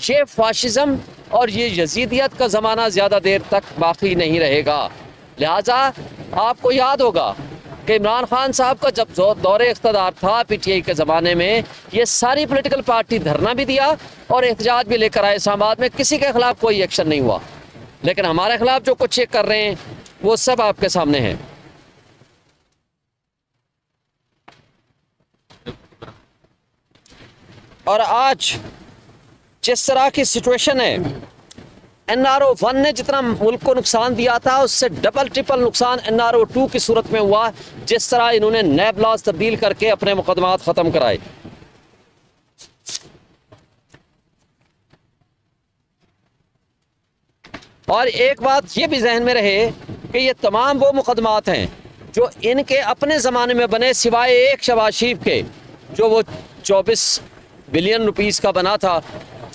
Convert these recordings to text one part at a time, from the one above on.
یہ فاشزم اور یہ یزیدیت کا زمانہ زیادہ دیر تک باقی نہیں رہے گا. لہٰذا آپ کو یاد ہوگا کہ عمران خان صاحب کا جب دور اقتدار تھا پی ٹی آئی کے زمانے میں، یہ ساری پولیٹیکل پارٹی دھرنا بھی دیا اور احتجاج بھی لے کر آئے اسلام آباد میں، کسی کے خلاف کوئی ایکشن نہیں ہوا. لیکن ہمارے خلاف جو کچھ کر رہے ہیں وہ سب آپ کے سامنے ہے. اور آج جس طرح کی سچویشن ہے، این آر او 1 نے جتنا ملک کو نقصان دیا تھا اس سے ڈبل ٹرپل نقصان این آر او 2 کی صورت میں ہوا، جس طرح انہوں نے نیب لاز تبدیل کر کے اپنے مقدمات ختم کرائے. اور ایک بات یہ بھی ذہن میں رہے کہ یہ تمام وہ مقدمات ہیں جو ان کے اپنے زمانے میں بنے، سوائے ایک شہباز شریف کے جو وہ 24 بلین روپیز کا بنا تھا،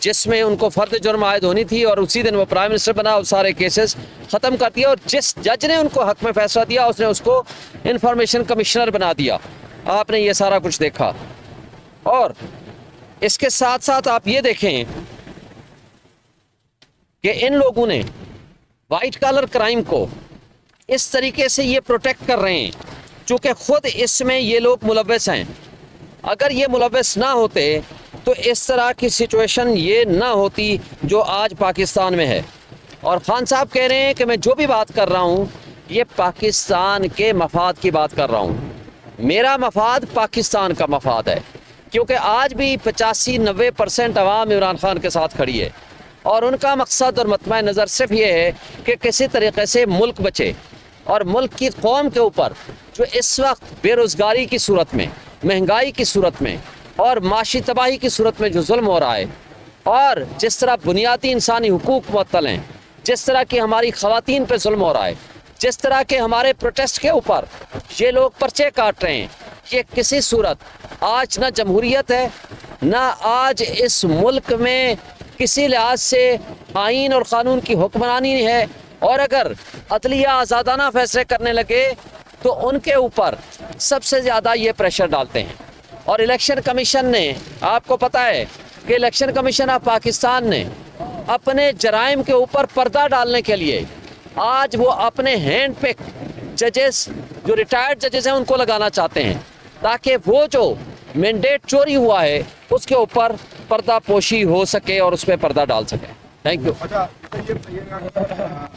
جس میں ان کو فرد جرم عائد ہونی تھی، اور اسی دن وہ پرائم منسٹر بنا اور سارے کیسز ختم کر دیا. اور جس جج نے ان کو حق میں فیصلہ دیا اس نے اس کو انفارمیشن کمشنر بنا دیا. آپ نے یہ سارا کچھ دیکھا. اور اس کے ساتھ ساتھ آپ یہ دیکھیں کہ ان لوگوں نے وائٹ کالر کرائم کو اس طریقے سے یہ پروٹیکٹ کر رہے ہیں چونکہ خود اس میں یہ لوگ ملوث ہیں. اگر یہ ملوث نہ ہوتے تو اس طرح کی سچویشن یہ نہ ہوتی جو آج پاکستان میں ہے. اور خان صاحب کہہ رہے ہیں کہ میں جو بھی بات کر رہا ہوں یہ پاکستان کے مفاد کی بات کر رہا ہوں. میرا مفاد پاکستان کا مفاد ہے، کیونکہ آج بھی 85-90% عوام عمران خان کے ساتھ کھڑی ہے، اور ان کا مقصد اور مطمع نظر صرف یہ ہے کہ کسی طریقے سے ملک بچے. اور ملک کی قوم کے اوپر جو اس وقت بے روزگاری کی صورت میں، مہنگائی کی صورت میں اور معاشی تباہی کی صورت میں جو ظلم ہو رہا ہے، اور جس طرح بنیادی انسانی حقوق معطل ہیں، جس طرح کی ہماری خواتین پہ ظلم ہو رہا ہے، جس طرح کے ہمارے پروٹیسٹ کے اوپر یہ لوگ پرچے کاٹ رہے ہیں، یہ کسی صورت آج نہ جمہوریت ہے، نہ آج اس ملک میں کسی لحاظ سے آئین اور قانون کی حکمرانی ہے. اور اگر عدلیہ آزادانہ فیصلے کرنے لگے تو ان کے اوپر سب سے زیادہ یہ پریشر ڈالتے ہیں. اور الیکشن کمیشن نے، آپ کو پتہ ہے کہ الیکشن کمیشن آف پاکستان نے اپنے جرائم کے اوپر پردہ ڈالنے کے لیے آج وہ اپنے ہینڈ پک ججز جو ریٹائرڈ ججز ہیں ان کو لگانا چاہتے ہیں، تاکہ وہ جو مینڈیٹ چوری ہوا ہے اس کے اوپر پردہ پوشی ہو سکے اور اس پہ پردہ ڈال سکے. Thank you. اچھا یہ بتائیے گا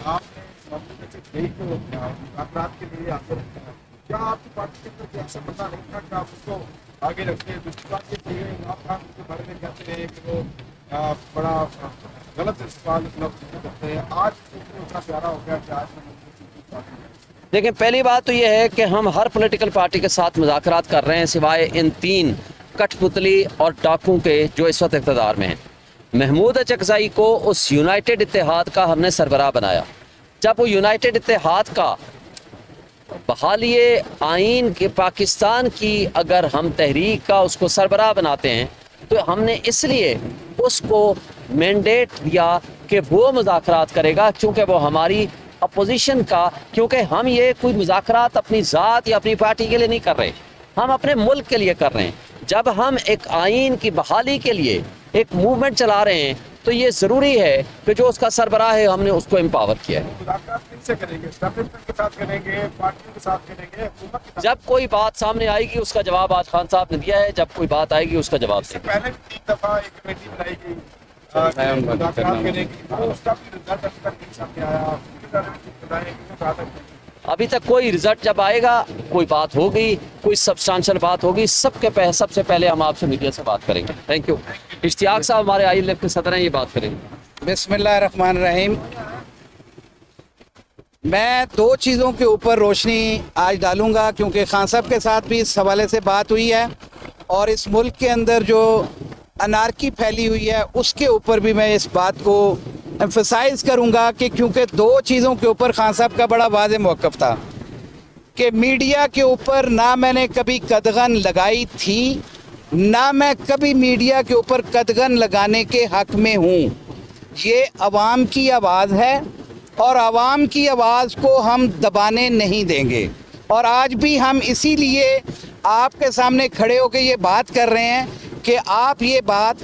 آپ نے مذاکرات کے لیے آتے رہتے ہیں، کیا آپ کی پارٹی کے اندر ایسا پتہ نہیں تھا کہ آپ اس کو آگے رکھتے ہیں؟ دوسری بات یہ کہ آپ خان کے بارے میں کہتے ہیں کہ وہ بڑا غلط استعمال کرتے ہیں، آج اتنا پیارا ہو گیا کہ آج دیکھیں، پہلی بات تو یہ ہے کہ ہم ہر پولیٹیکل پارٹی کے ساتھ مذاکرات کر رہے ہیں سوائے ان 3 کٹ پتلی اور ڈاکوں کے جو اس وقت اقتدار میں ہیں. محمود اچکزئی کو اس یونائٹڈ اتحاد کا ہم نے سربراہ بنایا. جب وہ یونائٹڈ اتحاد کا بحالی آئین کے پاکستان کی اگر ہم تحریک کا اس کو سربراہ بناتے ہیں تو ہم نے اس لیے اس کو مینڈیٹ دیا کہ وہ مذاکرات کرے گا، چونکہ وہ ہماری اپوزیشن کا، کیونکہ ہم یہ کوئی مذاکرات اپنی ذات یا اپنی پارٹی کے لیے نہیں کر رہے، ہم اپنے ملک کے لیے کر رہے ہیں. جب ہم ایک آئین کی بحالی کے لیے ایک موومنٹ چلا رہے ہیں تو یہ ضروری ہے کہ جو اس کا سربراہ ہے ہم نے اس کو امپاور کیا ہے. مذاکرات کن سے کریں گے؟ اسٹیبلشمنٹ کے ساتھ کریں گے، پارٹیوں کے ساتھ کریں گے، حکومت کے ساتھ؟ جب کوئی بات سامنے آئے گی اس کا جواب آج خان صاحب نے دیا ہے، جب کوئی بات آئے گی اس کا جواب اس سے پہلے بھی 3 دفعہ ایک کمیٹی بنائی گئی مذاکرات کرنے کی، اس کا بھی رزلٹ ابھی تک نہیں سامنے آیا. ابھی تک کوئی رزلٹ جب آئے گا، کوئی بات ہوگی، کوئی سبسٹانشل بات ہوگی، سب سے پہلے ہم آپ سے میڈیا سے بات کریں گے. Thank you. اشتیاق صاحب ہمارے آئی لیف کے صدر ہیں، یہ بات کریں گے. بسم اللہ الرحمن الرحیم. میں 2 چیزوں کے اوپر روشنی آج ڈالوں گا کیونکہ خان صاحب کے ساتھ بھی اس حوالے سے بات ہوئی ہے، اور اس ملک کے اندر جو انارکی پھیلی ہوئی ہے اس کے اوپر بھی میں اس بات کو ایمفسائز کروں گا کہ کیونکہ 2 چیزوں کے اوپر خان صاحب کا بڑا واضح موقف تھا کہ میڈیا کے اوپر نہ میں نے کبھی قدغن لگائی تھی، نہ میں کبھی میڈیا کے اوپر قدغن لگانے کے حق میں ہوں. یہ عوام کی آواز ہے اور عوام کی آواز کو ہم دبانے نہیں دیں گے. اور آج بھی ہم اسی لیے آپ کے سامنے کھڑے ہو کے یہ بات کر رہے ہیں کہ آپ یہ بات